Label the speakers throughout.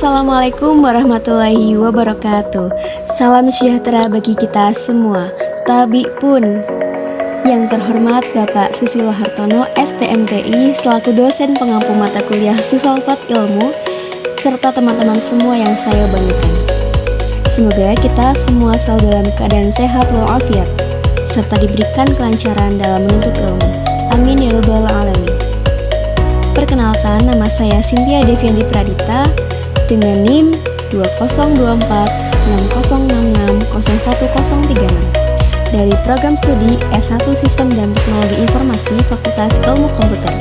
Speaker 1: Assalamualaikum warahmatullahi wabarakatuh. Salam sejahtera bagi kita semua. Tabi pun. Yang terhormat Bapak Susilo Hartono, STMTI, selaku dosen pengampu mata kuliah Filsafat Ilmu, serta teman-teman semua yang saya banggakan. Semoga kita semua selalu dalam keadaan sehat walafiat, serta diberikan kelancaran dalam menuntut ilmu. Amin ya rabbal alamin. Perkenalkan, nama saya Cynthia Devianti Pradita dengan NIM 202460660136 dari program studi S1 Sistem dan Teknologi Informasi Fakultas Ilmu Komputer.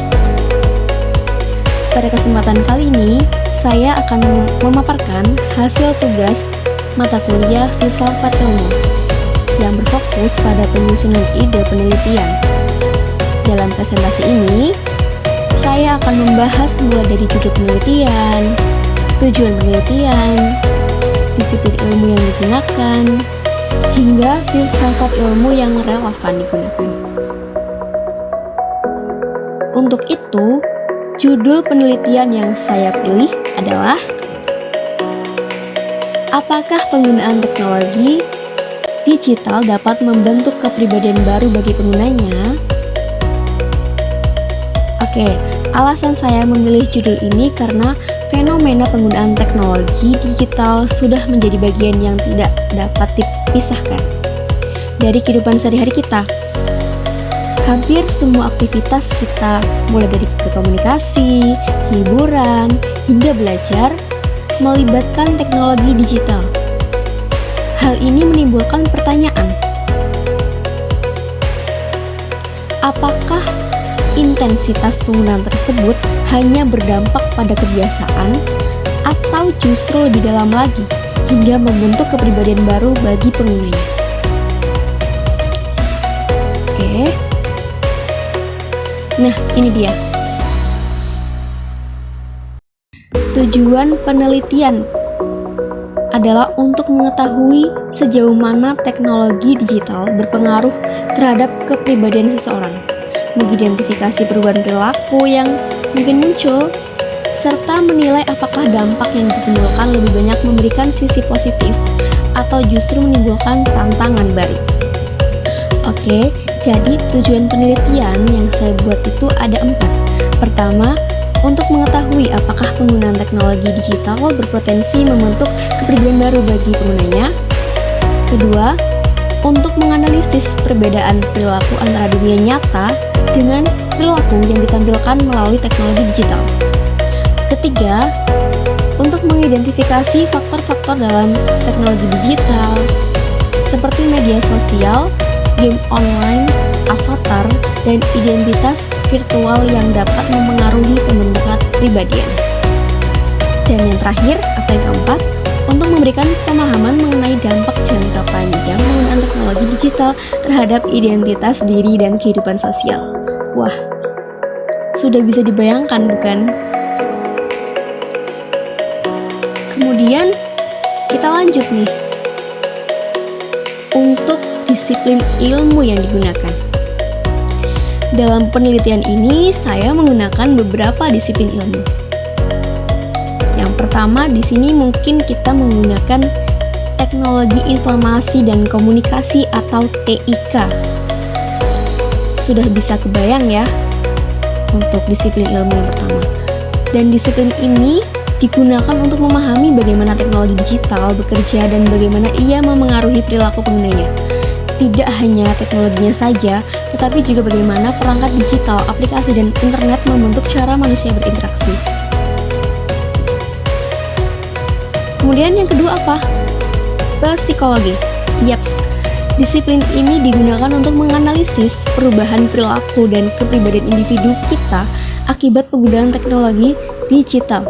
Speaker 1: Pada kesempatan kali ini, saya akan memaparkan hasil tugas mata kuliah Filsafat Ilmu yang berfokus pada penyusunan ide penelitian. Dalam presentasi ini, saya akan membahas mulai dari judul penelitian, tujuan penelitian, disiplin ilmu yang digunakan, hingga filsafat ilmu yang relevan digunakan. Untuk itu, judul penelitian yang saya pilih adalah apakah penggunaan teknologi digital dapat membentuk kepribadian baru bagi penggunanya? Oke, alasan saya memilih judul ini karena fenomena penggunaan teknologi digital sudah menjadi bagian yang tidak dapat dipisahkan dari kehidupan sehari-hari kita. Hampir semua aktivitas kita, mulai dari berkomunikasi, hiburan, hingga belajar, melibatkan teknologi digital. Hal ini menimbulkan pertanyaan, apakah intensitas penggunaan tersebut hanya berdampak pada kebiasaan atau justru lebih dalam lagi hingga membentuk kepribadian baru bagi penggunanya? Oke. Nah, ini dia. Tujuan penelitian adalah untuk mengetahui sejauh mana teknologi digital berpengaruh terhadap kepribadian seseorang, mengidentifikasi perubahan perilaku yang mungkin muncul, serta menilai apakah dampak yang ditimbulkan lebih banyak memberikan sisi positif atau justru menimbulkan tantangan baru. Oke, jadi tujuan penelitian yang saya buat itu ada 4. Pertama, untuk mengetahui apakah penggunaan teknologi digital berpotensi membentuk kepribadian baru bagi penggunanya. Kedua, untuk menganalisis perbedaan perilaku antara dunia nyata dengan perilaku yang ditampilkan melalui teknologi digital. Ketiga, untuk mengidentifikasi faktor-faktor dalam teknologi digital seperti media sosial, game online, avatar, dan identitas virtual yang dapat memengaruhi pembentukan kepribadian. Dan yang terakhir atau yang keempat, untuk memberikan pemahaman mengenai dampak jangka panjang penggunaan teknologi digital terhadap identitas diri dan kehidupan sosial. Wah, sudah bisa dibayangkan bukan? Kemudian kita lanjut nih untuk disiplin ilmu yang digunakan. Dalam penelitian ini saya menggunakan beberapa disiplin ilmu. Yang pertama di sini mungkin kita menggunakan teknologi informasi dan komunikasi atau TIK. Sudah bisa kebayang ya untuk disiplin ilmu yang pertama. Dan disiplin ini digunakan untuk memahami bagaimana teknologi digital bekerja dan bagaimana ia memengaruhi perilaku penggunanya. Tidak hanya teknologinya saja, tetapi juga bagaimana perangkat digital, aplikasi, dan internet membentuk cara manusia berinteraksi. Kemudian yang kedua apa? Psikologi. Yaps, disiplin ini digunakan untuk menganalisis perubahan perilaku dan kepribadian individu kita akibat penggunaan teknologi digital.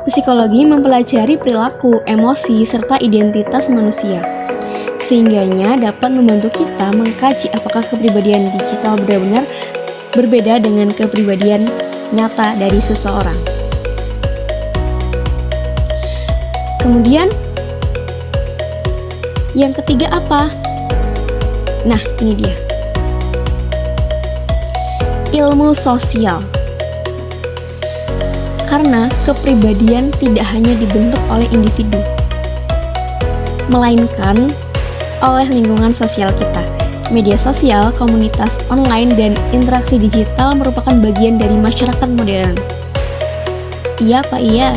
Speaker 1: Psikologi mempelajari perilaku, emosi, serta identitas manusia, sehingganya dapat membantu kita mengkaji apakah kepribadian digital benar-benar berbeda dengan kepribadian nyata dari seseorang. Kemudian yang ketiga apa? Nah, ini dia. Ilmu sosial. Karena kepribadian tidak hanya dibentuk oleh individu, melainkan oleh lingkungan sosial kita. Media sosial, komunitas online, dan interaksi digital merupakan bagian dari masyarakat modern. Iya Pak, iya.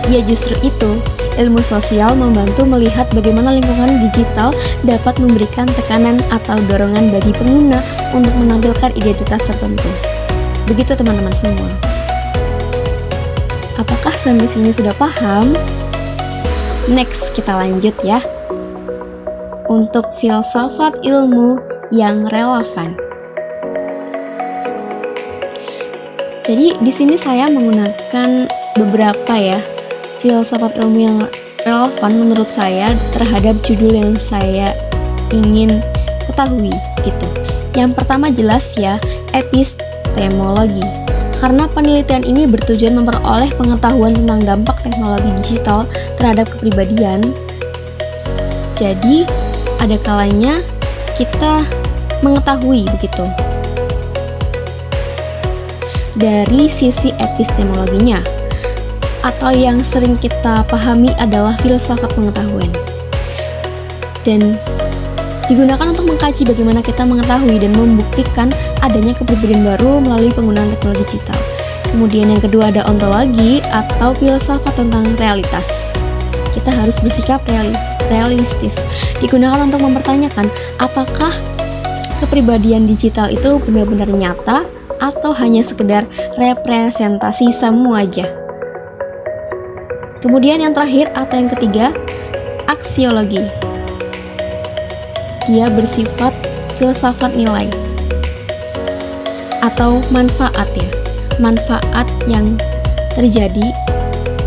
Speaker 1: Ya justru itu, ilmu sosial membantu melihat bagaimana lingkungan digital dapat memberikan tekanan atau dorongan bagi pengguna untuk menampilkan identitas tertentu. Begitu teman-teman semua. Apakah sampai sini sudah paham? Next, kita lanjut ya. Untuk filsafat ilmu yang relevan. Jadi di sini saya menggunakan beberapa ya filsafat ilmu yang relevan menurut saya terhadap judul yang saya ingin ketahui gitu. Yang pertama jelas ya, epistemologi. Karena penelitian ini bertujuan memperoleh pengetahuan tentang dampak teknologi digital terhadap kepribadian. Jadi, ada kalanya kita mengetahui begitu. Dari sisi epistemologinya, atau yang sering kita pahami adalah filsafat pengetahuan. Dan digunakan untuk mengkaji bagaimana kita mengetahui dan membuktikan adanya kepribadian baru melalui penggunaan teknologi digital. Kemudian yang kedua ada ontologi atau filsafat tentang realitas. Kita harus bersikap realistis. Digunakan untuk mempertanyakan apakah kepribadian digital itu benar-benar nyata atau hanya sekedar representasi semu aja. Kemudian yang terakhir atau yang ketiga, aksiologi. Dia bersifat filsafat nilai atau manfaat ya. Manfaat yang terjadi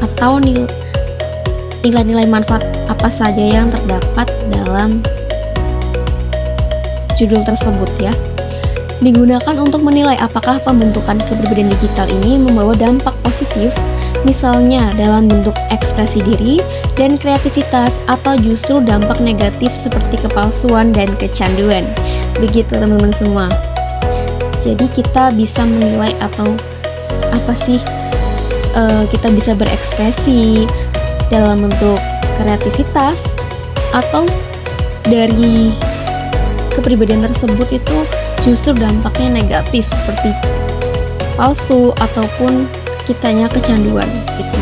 Speaker 1: atau nilai-nilai manfaat apa saja yang terdapat dalam judul tersebut ya. Digunakan untuk menilai apakah pembentukan kepribadian digital ini membawa dampak positif, misalnya dalam bentuk ekspresi diri dan kreativitas, atau justru dampak negatif seperti kepalsuan dan kecanduan. Begitu teman-teman semua. Jadi kita bisa menilai atau apa sih kita bisa berekspresi dalam bentuk kreativitas atau dari kepribadian tersebut itu justru dampaknya negatif seperti palsu ataupun kitanya kecanduan gitu.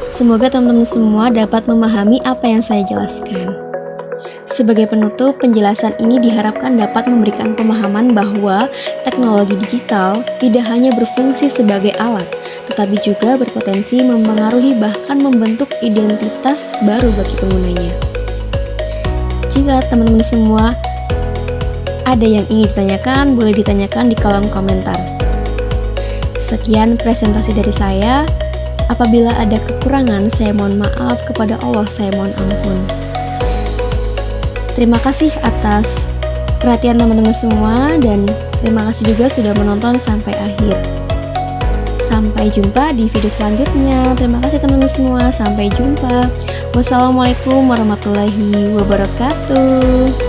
Speaker 1: Semoga teman-teman semua dapat memahami apa yang saya jelaskan. Sebagai penutup, penjelasan ini diharapkan dapat memberikan pemahaman bahwa teknologi digital tidak hanya berfungsi sebagai alat, tetapi juga berpotensi mempengaruhi bahkan membentuk identitas baru bagi penggunanya. Jika teman-teman semua ada yang ingin ditanyakan, boleh ditanyakan di kolom komentar. Sekian presentasi dari saya. Apabila ada kekurangan, saya mohon maaf. Kepada Allah, saya mohon ampun. Terima kasih atas perhatian teman-teman semua, dan terima kasih juga sudah menonton sampai akhir. Sampai jumpa di video selanjutnya. Terima kasih teman-teman semua. Sampai jumpa. Wassalamualaikum warahmatullahi wabarakatuh.